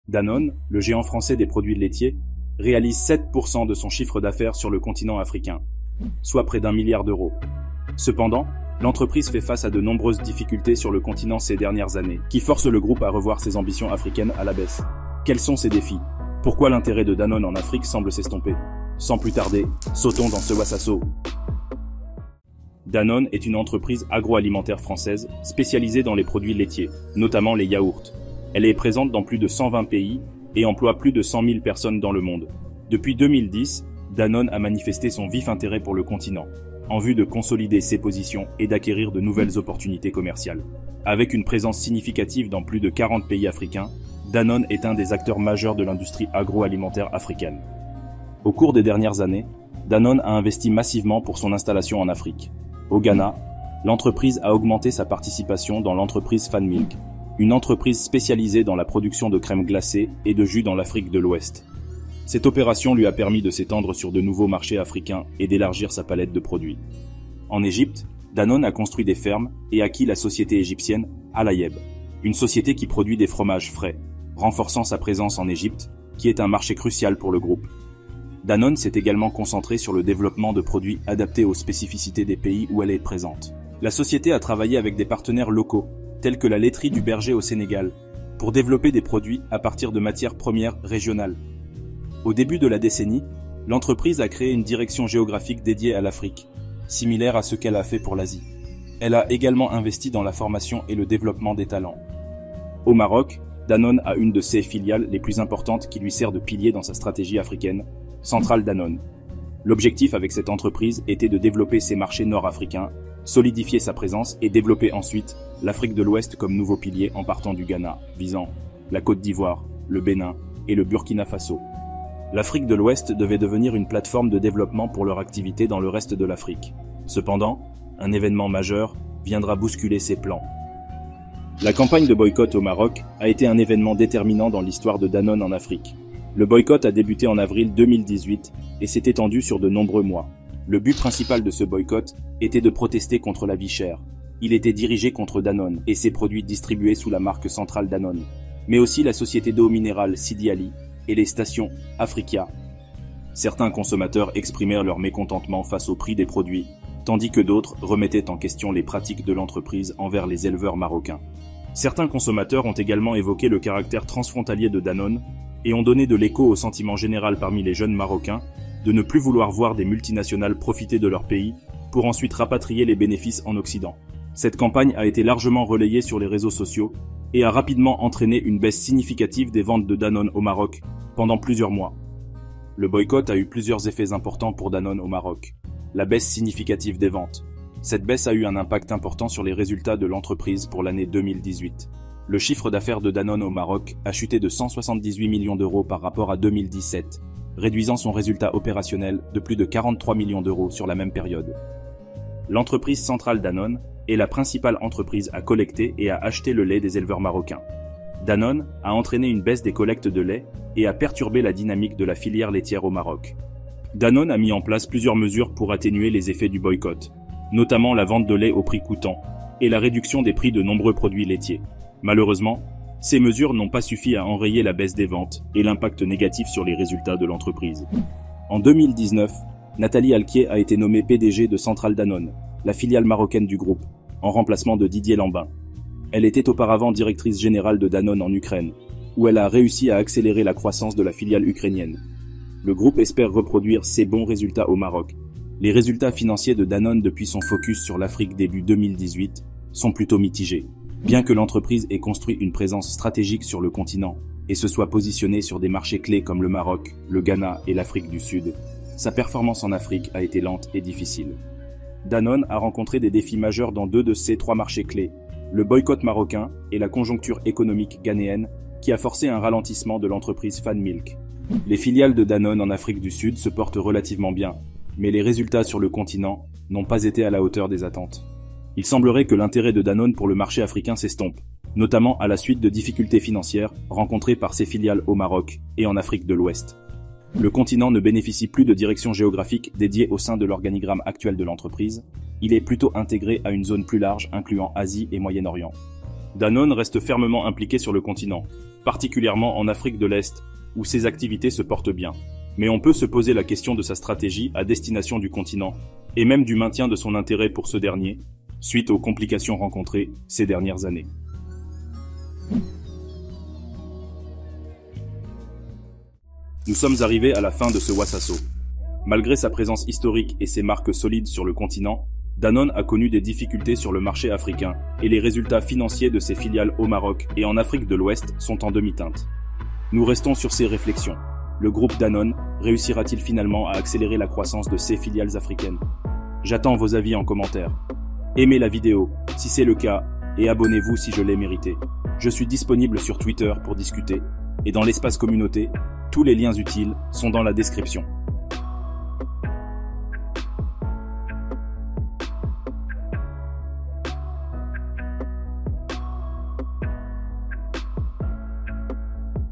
Danone, le géant français des produits laitiers, réalise 7% de son chiffre d'affaires sur le continent africain, soit près d'1 milliard d'euros. Cependant, l'entreprise fait face à de nombreuses difficultés sur le continent ces dernières années, qui forcent le groupe à revoir ses ambitions africaines à la baisse. Quels sont ces défis? Pourquoi l'intérêt de Danone en Afrique semble s'estomper? Sans plus tarder, sautons dans ce wassasso. Danone est une entreprise agroalimentaire française spécialisée dans les produits laitiers, notamment les yaourts. Elle est présente dans plus de 120 pays et emploie plus de 100 000 personnes dans le monde. Depuis 2010, Danone a manifesté son vif intérêt pour le continent, en vue de consolider ses positions et d'acquérir de nouvelles opportunités commerciales. Avec une présence significative dans plus de 40 pays africains, Danone est un des acteurs majeurs de l'industrie agroalimentaire africaine. Au cours des dernières années, Danone a investi massivement pour son installation en Afrique. Au Ghana, l'entreprise a augmenté sa participation dans l'entreprise Fanmilk, une entreprise spécialisée dans la production de crème glacée et de jus dans l'Afrique de l'Ouest. Cette opération lui a permis de s'étendre sur de nouveaux marchés africains et d'élargir sa palette de produits. En Égypte, Danone a construit des fermes et acquis la société égyptienne Al-Ayeb, une société qui produit des fromages frais, renforçant sa présence en Égypte, qui est un marché crucial pour le groupe. Danone s'est également concentrée sur le développement de produits adaptés aux spécificités des pays où elle est présente. La société a travaillé avec des partenaires locaux, tels que la laiterie du Berger au Sénégal, pour développer des produits à partir de matières premières régionales. Au début de la décennie, l'entreprise a créé une direction géographique dédiée à l'Afrique, similaire à ce qu'elle a fait pour l'Asie. Elle a également investi dans la formation et le développement des talents. Au Maroc, Danone a une de ses filiales les plus importantes qui lui sert de pilier dans sa stratégie africaine, Centrale Danone. L'objectif avec cette entreprise était de développer ses marchés nord-africains, solidifier sa présence et développer ensuite l'Afrique de l'Ouest comme nouveau pilier en partant du Ghana, visant la Côte d'Ivoire, le Bénin et le Burkina Faso. L'Afrique de l'Ouest devait devenir une plateforme de développement pour leur activité dans le reste de l'Afrique. Cependant, un événement majeur viendra bousculer ces plans. La campagne de boycott au Maroc a été un événement déterminant dans l'histoire de Danone en Afrique. Le boycott a débuté en avril 2018 et s'est étendu sur de nombreux mois. Le but principal de ce boycott était de protester contre la vie chère. Il était dirigé contre Danone et ses produits distribués sous la marque Centrale Danone, mais aussi la société d'eau minérale Sidi Ali et les stations Africa. Certains consommateurs exprimèrent leur mécontentement face au prix des produits, tandis que d'autres remettaient en question les pratiques de l'entreprise envers les éleveurs marocains. Certains consommateurs ont également évoqué le caractère transfrontalier de Danone et ont donné de l'écho au sentiment général parmi les jeunes Marocains de ne plus vouloir voir des multinationales profiter de leur pays pour ensuite rapatrier les bénéfices en Occident. Cette campagne a été largement relayée sur les réseaux sociaux et a rapidement entraîné une baisse significative des ventes de Danone au Maroc pendant plusieurs mois. Le boycott a eu plusieurs effets importants pour Danone au Maroc. La baisse significative des ventes. Cette baisse a eu un impact important sur les résultats de l'entreprise pour l'année 2018. Le chiffre d'affaires de Danone au Maroc a chuté de 178 millions d'euros par rapport à 2017, réduisant son résultat opérationnel de plus de 43 millions d'euros sur la même période. L'entreprise Centrale Danone est la principale entreprise à collecter et à acheter le lait des éleveurs marocains. Danone a entraîné une baisse des collectes de lait et a perturbé la dynamique de la filière laitière au Maroc. Danone a mis en place plusieurs mesures pour atténuer les effets du boycott, notamment la vente de lait au prix coûtant et la réduction des prix de nombreux produits laitiers. Malheureusement, ces mesures n'ont pas suffi à enrayer la baisse des ventes et l'impact négatif sur les résultats de l'entreprise. En 2019, Nathalie Alquier a été nommée PDG de Centrale Danone, la filiale marocaine du groupe, en remplacement de Didier Lambin. Elle était auparavant directrice générale de Danone en Ukraine, où elle a réussi à accélérer la croissance de la filiale ukrainienne. Le groupe espère reproduire ces bons résultats au Maroc. Les résultats financiers de Danone depuis son focus sur l'Afrique début 2018 sont plutôt mitigés. Bien que l'entreprise ait construit une présence stratégique sur le continent et se soit positionnée sur des marchés clés comme le Maroc, le Ghana et l'Afrique du Sud, sa performance en Afrique a été lente et difficile. Danone a rencontré des défis majeurs dans 2 de ces 3 marchés clés, le boycott marocain et la conjoncture économique ghanéenne qui a forcé un ralentissement de l'entreprise Fanmilk. Les filiales de Danone en Afrique du Sud se portent relativement bien, mais les résultats sur le continent n'ont pas été à la hauteur des attentes. Il semblerait que l'intérêt de Danone pour le marché africain s'estompe, notamment à la suite de difficultés financières rencontrées par ses filiales au Maroc et en Afrique de l'Ouest. Le continent ne bénéficie plus de direction géographique dédiée au sein de l'organigramme actuel de l'entreprise, il est plutôt intégré à une zone plus large incluant Asie et Moyen-Orient. Danone reste fermement impliqué sur le continent, particulièrement en Afrique de l'Est, où ses activités se portent bien. Mais on peut se poser la question de sa stratégie à destination du continent, et même du maintien de son intérêt pour ce dernier, suite aux complications rencontrées ces dernières années. Nous sommes arrivés à la fin de ce Wassasso. Malgré sa présence historique et ses marques solides sur le continent, Danone a connu des difficultés sur le marché africain et les résultats financiers de ses filiales au Maroc et en Afrique de l'Ouest sont en demi-teinte. Nous restons sur ces réflexions. Le groupe Danone réussira-t-il finalement à accélérer la croissance de ses filiales africaines? J'attends vos avis en commentaire. Aimez la vidéo si c'est le cas et abonnez-vous si je l'ai mérité. Je suis disponible sur Twitter pour discuter et dans l'espace communauté, tous les liens utiles sont dans la description.